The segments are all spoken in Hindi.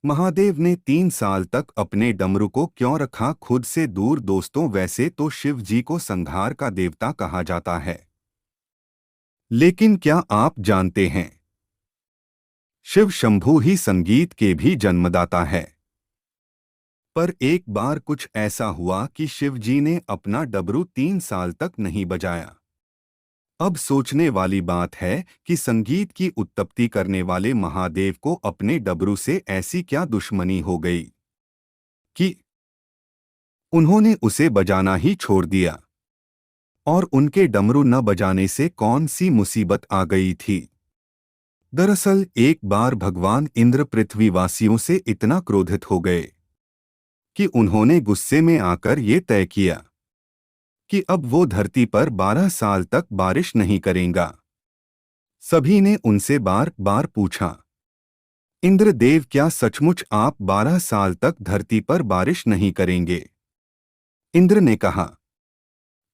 महादेव ने 3 साल तक अपने डमरू को क्यों रखा खुद से दूर? दोस्तों, वैसे तो शिव जी को संहार का देवता कहा जाता है, लेकिन क्या आप जानते हैं, शिव शंभू ही संगीत के भी जन्मदाता है। पर एक बार कुछ ऐसा हुआ कि शिव जी ने अपना डमरू 3 साल तक नहीं बजाया। अब सोचने वाली बात है कि संगीत की उत्पत्ति करने वाले महादेव को अपने डमरू से ऐसी क्या दुश्मनी हो गई कि उन्होंने उसे बजाना ही छोड़ दिया। और उनके डमरू न बजाने से कौन सी मुसीबत आ गई थी? दरअसल एक बार भगवान इंद्र पृथ्वीवासियों से इतना क्रोधित हो गए कि उन्होंने गुस्से में आकर ये तय किया कि अब वो धरती पर 12 साल तक बारिश नहीं करेगा। सभी ने उनसे बार बार पूछा, इंद्रदेव, क्या सचमुच आप 12 साल तक धरती पर बारिश नहीं करेंगे? इंद्र ने कहा,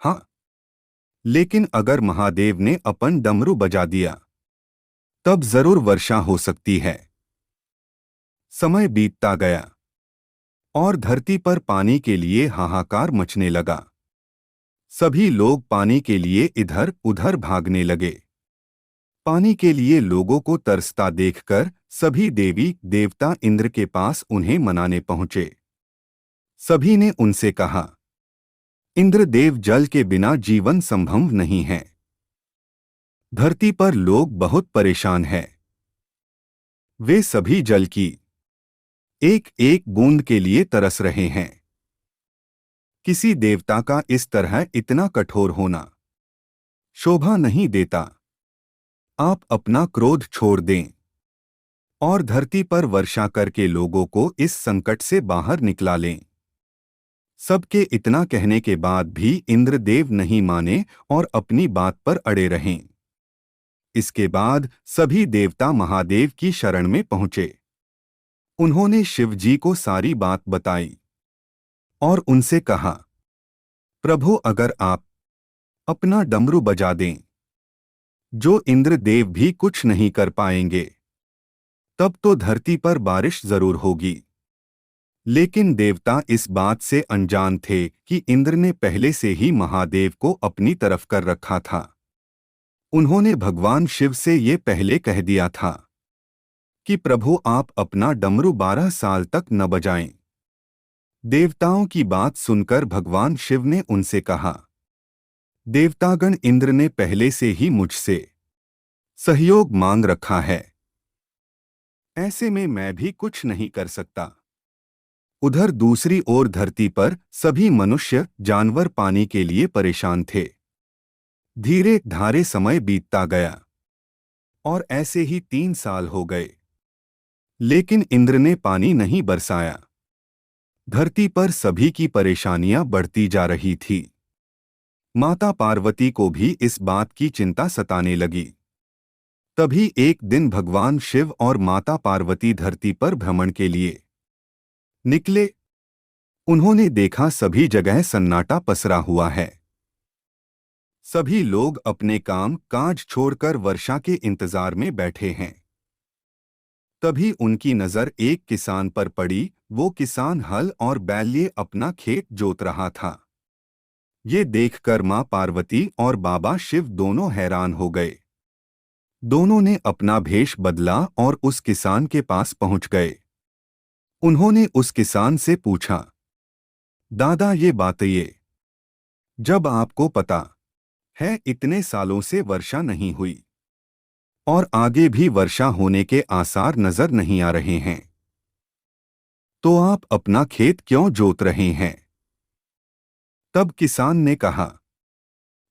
हाँ, लेकिन अगर महादेव ने अपन डमरू बजा दिया तब जरूर वर्षा हो सकती है। समय बीतता गया और धरती पर पानी के लिए हाहाकार मचने लगा। सभी लोग पानी के लिए इधर उधर भागने लगे। पानी के लिए लोगों को तरसता देखकर सभी देवी देवता इंद्र के पास उन्हें मनाने पहुंचे। सभी ने उनसे कहा, इंद्रदेव, जल के बिना जीवन संभव नहीं है। धरती पर लोग बहुत परेशान हैं। वे सभी जल की एक एक बूंद के लिए तरस रहे हैं। किसी देवता का इस तरह इतना कठोर होना शोभा नहीं देता। आप अपना क्रोध छोड़ दें और धरती पर वर्षा करके लोगों को इस संकट से बाहर निकला लें। सबके इतना कहने के बाद भी इंद्रदेव नहीं माने और अपनी बात पर अड़े रहें। इसके बाद सभी देवता महादेव की शरण में पहुंचे। उन्होंने शिव जी को सारी बात बताई और उनसे कहा, प्रभु, अगर आप अपना डमरू बजा दें जो इंद्रदेव भी कुछ नहीं कर पाएंगे, तब तो धरती पर बारिश जरूर होगी। लेकिन देवता इस बात से अनजान थे कि इंद्र ने पहले से ही महादेव को अपनी तरफ कर रखा था। उन्होंने भगवान शिव से ये पहले कह दिया था कि प्रभु, आप अपना डमरू 12 साल तक न बजाएं। देवताओं की बात सुनकर भगवान शिव ने उनसे कहा, देवतागण, इंद्र ने पहले से ही मुझसे सहयोग मांग रखा है। ऐसे में मैं भी कुछ नहीं कर सकता। उधर दूसरी ओर धरती पर सभी मनुष्य जानवर पानी के लिए परेशान थे। धीरे धारे समय बीतता गया और ऐसे ही 3 साल हो गए, लेकिन इंद्र ने पानी नहीं बरसाया। धरती पर सभी की परेशानियां बढ़ती जा रही थी। माता पार्वती को भी इस बात की चिंता सताने लगी। तभी एक दिन भगवान शिव और माता पार्वती धरती पर भ्रमण के लिए निकले। उन्होंने देखा सभी जगह सन्नाटा पसरा हुआ है। सभी लोग अपने काम काज छोड़कर वर्षा के इंतजार में बैठे हैं। तभी उनकी नजर एक किसान पर पड़ी। वो किसान हल और बैल लिए अपना खेत जोत रहा था। ये देखकर मां पार्वती और बाबा शिव दोनों हैरान हो गए। दोनों ने अपना भेष बदला और उस किसान के पास पहुंच गए। उन्होंने उस किसान से पूछा, दादा, ये बताइए, जब आपको पता है इतने सालों से वर्षा नहीं हुई और आगे भी वर्षा होने के आसार नजर नहीं आ रहे हैं, तो आप अपना खेत क्यों जोत रहे हैं? तब किसान ने कहा,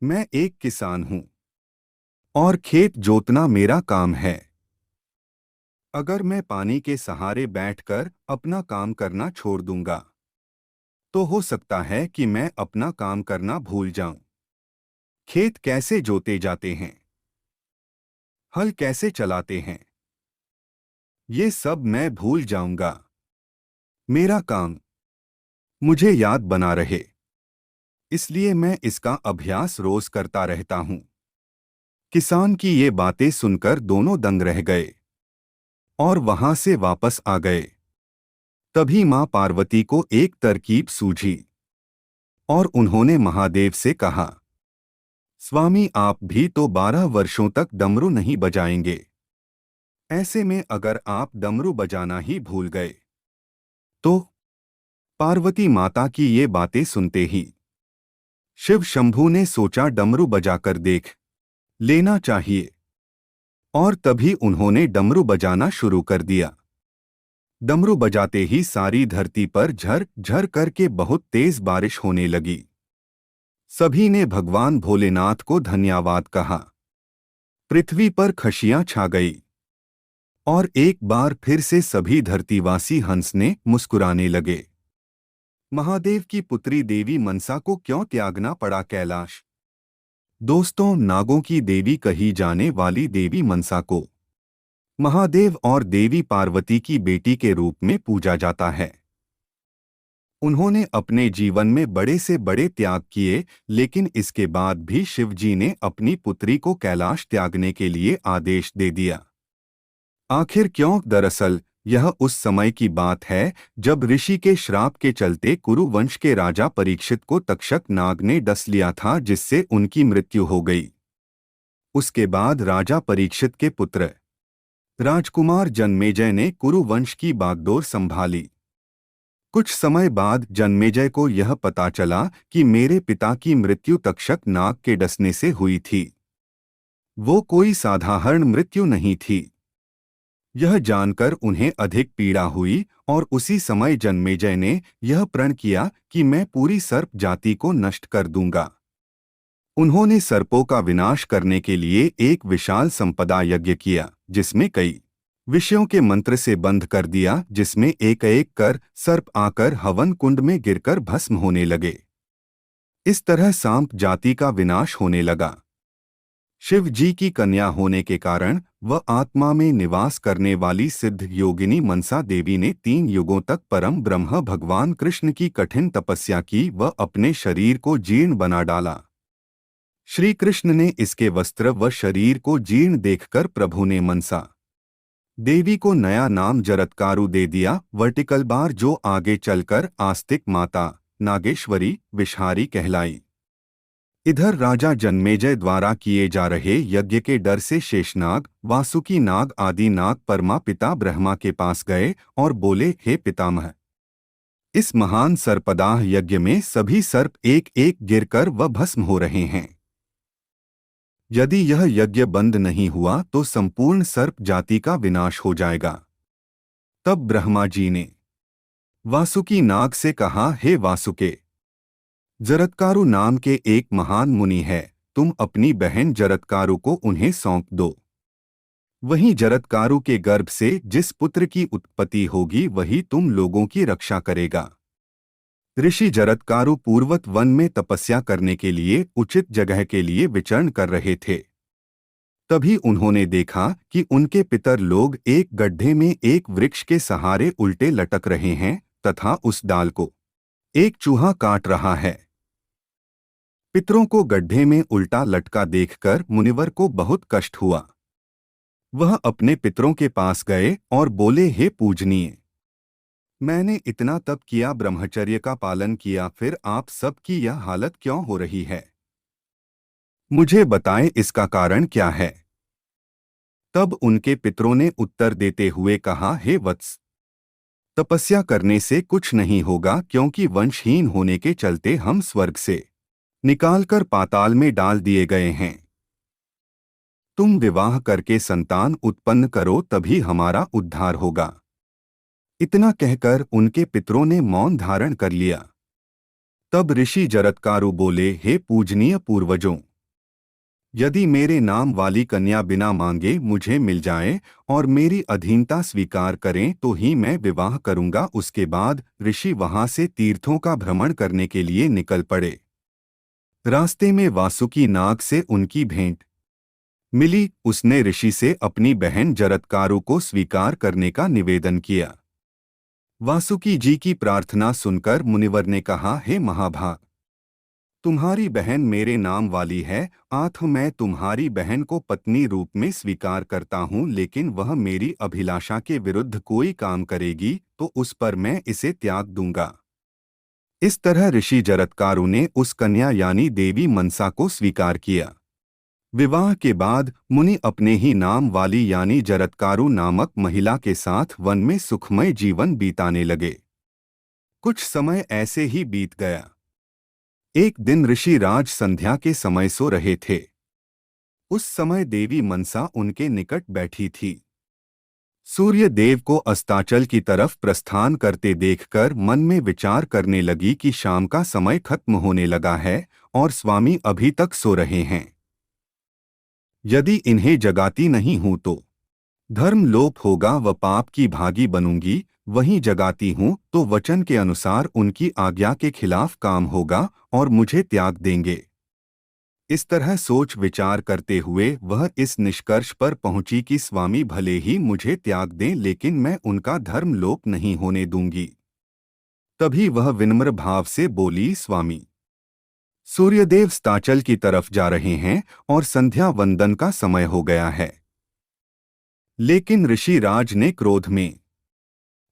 मैं एक किसान हूं और खेत जोतना मेरा काम है। अगर मैं पानी के सहारे बैठकर अपना काम करना छोड़ दूंगा तो हो सकता है कि मैं अपना काम करना भूल जाऊं। खेत कैसे जोते जाते हैं, हल कैसे चलाते हैं, ये सब मैं भूल जाऊंगा। मेरा काम मुझे याद बना रहे, इसलिए मैं इसका अभ्यास रोज करता रहता हूं। किसान की ये बातें सुनकर दोनों दंग रह गए और वहां से वापस आ गए। तभी मां पार्वती को एक तरकीब सूझी और उन्होंने महादेव से कहा, स्वामी आप भी तो 12 वर्षों तक डमरू नहीं बजाएंगे। ऐसे में अगर आप डमरू बजाना ही भूल गए तो। पार्वती माता की ये बातें सुनते ही शिव शंभू ने सोचा डमरू बजाकर देख लेना चाहिए, और तभी उन्होंने डमरू बजाना शुरू कर दिया। डमरू बजाते ही सारी धरती पर झर झर करके बहुत तेज बारिश होने लगी। सभी ने भगवान भोलेनाथ को धन्यवाद कहा। पृथ्वी पर खुशियां छा गई और एक बार फिर से सभी धरतीवासी हंसने मुस्कुराने लगे। महादेव की पुत्री देवी मनसा को क्यों त्यागना पड़ा कैलाश? दोस्तों, नागों की देवी कही जाने वाली देवी मनसा को महादेव और देवी पार्वती की बेटी के रूप में पूजा जाता है। उन्होंने अपने जीवन में बड़े से बड़े त्याग किए, लेकिन इसके बाद भी शिवजी ने अपनी पुत्री को कैलाश त्यागने के लिए आदेश दे दिया। आखिर क्यों? दरअसल यह उस समय की बात है जब ऋषि के श्राप के चलते कुरु वंश के राजा परीक्षित को तक्षक नाग ने डस लिया था, जिससे उनकी मृत्यु हो गई। उसके बाद राजा परीक्षित के पुत्र राजकुमार जन्मेजय ने कुरु वंश की बागडोर संभाली। कुछ समय बाद जन्मेजय को यह पता चला कि मेरे पिता की मृत्यु तक्षक नाग के डसने से हुई थी। वो कोई साधारण मृत्यु नहीं थी। यह जानकर उन्हें अधिक पीड़ा हुई और उसी समय जन्मेजय ने यह प्रण किया कि मैं पूरी सर्प जाति को नष्ट कर दूंगा। उन्होंने सर्पों का विनाश करने के लिए एक विशाल संपदा यज्ञ किया, जिसमें कई विषयों के मंत्र से बंद कर दिया, जिसमें एक एक कर सर्प आकर हवन कुंड में गिरकर भस्म होने लगे। इस तरह सांप जाति का विनाश होने लगा। शिव जी की कन्या होने के कारण वह आत्मा में निवास करने वाली सिद्ध योगिनी मनसा देवी ने 3 युगों तक परम ब्रह्म भगवान कृष्ण की कठिन तपस्या की व अपने शरीर को जीर्ण बना डाला। श्री कृष्ण ने इसके वस्त्र व शरीर को जीर्ण देखकर प्रभु ने मनसा देवी को नया नाम जरत्कारु दे दिया, वर्टिकल बार, जो आगे चलकर आस्तिक माता नागेश्वरी विषहारी कहलाई। इधर राजा जन्मेजय द्वारा किए जा रहे यज्ञ के डर से शेषनाग, वासुकी नाग आदि नाग परमा पिता ब्रह्मा के पास गए और बोले, हे पितामह, इस महान सर्पदाह यज्ञ में सभी सर्प एक एक गिरकर व भस्म हो रहे हैं। यदि यह यज्ञ बंद नहीं हुआ तो संपूर्ण सर्प जाति का विनाश हो जाएगा। तब ब्रह्मा जी ने वासुकी नाग से कहा, हे वासुके, जरत्कारु नाम के एक महान मुनि है, तुम अपनी बहन जरत्कारु को उन्हें सौंप दो। वहीं जरत्कारु के गर्भ से जिस पुत्र की उत्पत्ति होगी वही तुम लोगों की रक्षा करेगा। ऋषि जरत्कारु पूर्वत वन में तपस्या करने के लिए उचित जगह के लिए विचरण कर रहे थे। तभी उन्होंने देखा कि उनके पितर लोग एक गड्ढे में एक वृक्ष के सहारे उल्टे लटक रहे हैं तथा उस डाल को एक चूहा काट रहा है। पितरों को गड्ढे में उल्टा लटका देखकर मुनिवर को बहुत कष्ट हुआ। वह अपने पितरों के पास गए और बोले, हे पूजनीय, मैंने इतना तप किया, ब्रह्मचर्य का पालन किया, फिर आप सब की यह हालत क्यों हो रही है? मुझे बताएं इसका कारण क्या है? तब उनके पितरों ने उत्तर देते हुए कहा, हे वत्स, तपस्या करने से कुछ नहीं होगा, क्योंकि वंशहीन होने के चलते हम स्वर्ग से निकालकर पाताल में डाल दिए गए हैं। तुम विवाह करके संतान उत्पन्न करो, तभी हमारा उद्धार होगा। इतना कहकर उनके पितरों ने मौन धारण कर लिया। तब ऋषि जरत्कारु बोले, हे पूजनीय पूर्वजों, यदि मेरे नाम वाली कन्या बिना मांगे मुझे मिल जाए और मेरी अधीनता स्वीकार करें तो ही मैं विवाह करूंगा। उसके बाद ऋषि वहां से तीर्थों का भ्रमण करने के लिए निकल पड़े। रास्ते में वासुकी नाग से उनकी भेंट मिली। उसने ऋषि से अपनी बहन जरत्कारु को स्वीकार करने का निवेदन किया। वासुकी जी की प्रार्थना सुनकर मुनिवर ने कहा, हे महाभाग, तुम्हारी बहन मेरे नाम वाली है, आठ मैं तुम्हारी बहन को पत्नी रूप में स्वीकार करता हूँ, लेकिन वह मेरी अभिलाषा के विरुद्ध कोई काम करेगी तो उस पर मैं इसे त्याग दूंगा। इस तरह ऋषि जरत्कारु ने उस कन्या यानी देवी मनसा को स्वीकार किया। विवाह के बाद मुनि अपने ही नाम वाली यानी जरत्कारु नामक महिला के साथ वन में सुखमय जीवन बीताने लगे। कुछ समय ऐसे ही बीत गया। एक दिन ऋषि राज संध्या के समय सो रहे थे। उस समय देवी मनसा उनके निकट बैठी थी। सूर्य देव को अस्ताचल की तरफ प्रस्थान करते देखकर मन में विचार करने लगी कि शाम का समय खत्म होने लगा है और स्वामी अभी तक सो रहे हैं। यदि इन्हें जगाती नहीं हूं तो धर्म लोप होगा व पाप की भागी बनूंगी। वहीं जगाती हूं तो वचन के अनुसार उनकी आज्ञा के खिलाफ काम होगा और मुझे त्याग देंगे। इस तरह सोच विचार करते हुए वह इस निष्कर्ष पर पहुंची कि स्वामी भले ही मुझे त्याग दें, लेकिन मैं उनका धर्म लोप नहीं होने दूंगी। तभी वह विनम्र भाव से बोली, स्वामी, सूर्यदेव अस्ताचल की तरफ जा रहे हैं और संध्या वंदन का समय हो गया है। लेकिन ऋषि राज ने क्रोध में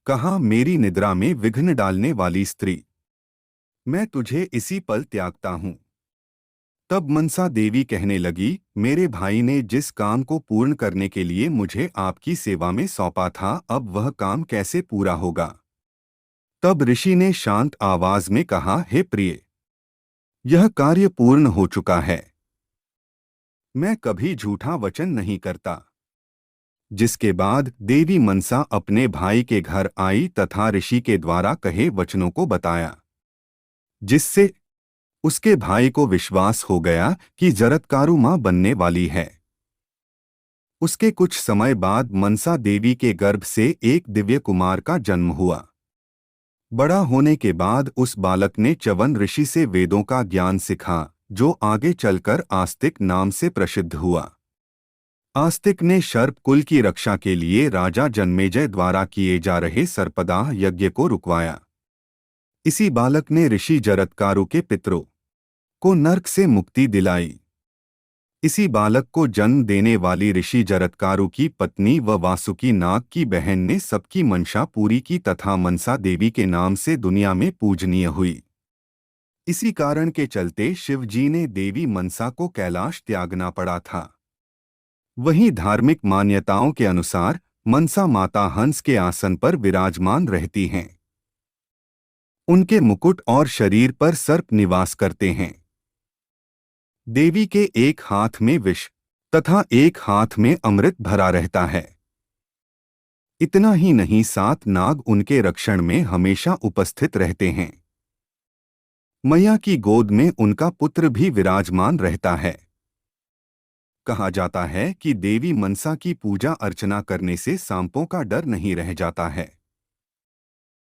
कहा, मेरी निद्रा में विघ्न डालने वाली स्त्री, मैं तुझे इसी पल त्यागता हूं। तब मनसा देवी कहने लगी, मेरे भाई ने जिस काम को पूर्ण करने के लिए मुझे आपकी सेवा में सौंपा था, अब वह काम कैसे पूरा होगा। तब ऋषि ने शांत आवाज में कहा, हे प्रिय, यह कार्य पूर्ण हो चुका है। मैं कभी झूठा वचन नहीं करता। जिसके बाद देवी मनसा अपने भाई के घर आई तथा ऋषि के द्वारा कहे वचनों को बताया, जिससे उसके भाई को विश्वास हो गया कि जरत्कारु मां बनने वाली है। उसके कुछ समय बाद मनसा देवी के गर्भ से एक दिव्य कुमार का जन्म हुआ। बड़ा होने के बाद उस बालक ने च्यवन ऋषि से वेदों का ज्ञान सीखा, जो आगे चलकर आस्तिक नाम से प्रसिद्ध हुआ। आस्तिक ने सर्प कुल की रक्षा के लिए राजा जन्मेजय द्वारा किए जा रहे सर्पदाह यज्ञ को रुकवाया। इसी बालक ने ऋषि जरत्कारु के पितरों को नरक से मुक्ति दिलाई। इसी बालक को जन्म देने वाली ऋषि जरत्कारु की पत्नी व वासुकी नाग की बहन ने सबकी मंशा पूरी की तथा मनसा देवी के नाम से दुनिया में पूजनीय हुई। इसी कारण के चलते शिवजी ने देवी मनसा को कैलाश त्यागना पड़ा था। वहीं धार्मिक मान्यताओं के अनुसार मनसा माता हंस के आसन पर विराजमान रहती हैं। उनके मुकुट और शरीर पर सर्प निवास करते हैं। देवी के एक हाथ में विष तथा एक हाथ में अमृत भरा रहता है। इतना ही नहीं, 7 नाग उनके रक्षण में हमेशा उपस्थित रहते हैं। मैया की गोद में उनका पुत्र भी विराजमान रहता है। कहा जाता है कि देवी मनसा की पूजा अर्चना करने से सांपों का डर नहीं रह जाता है।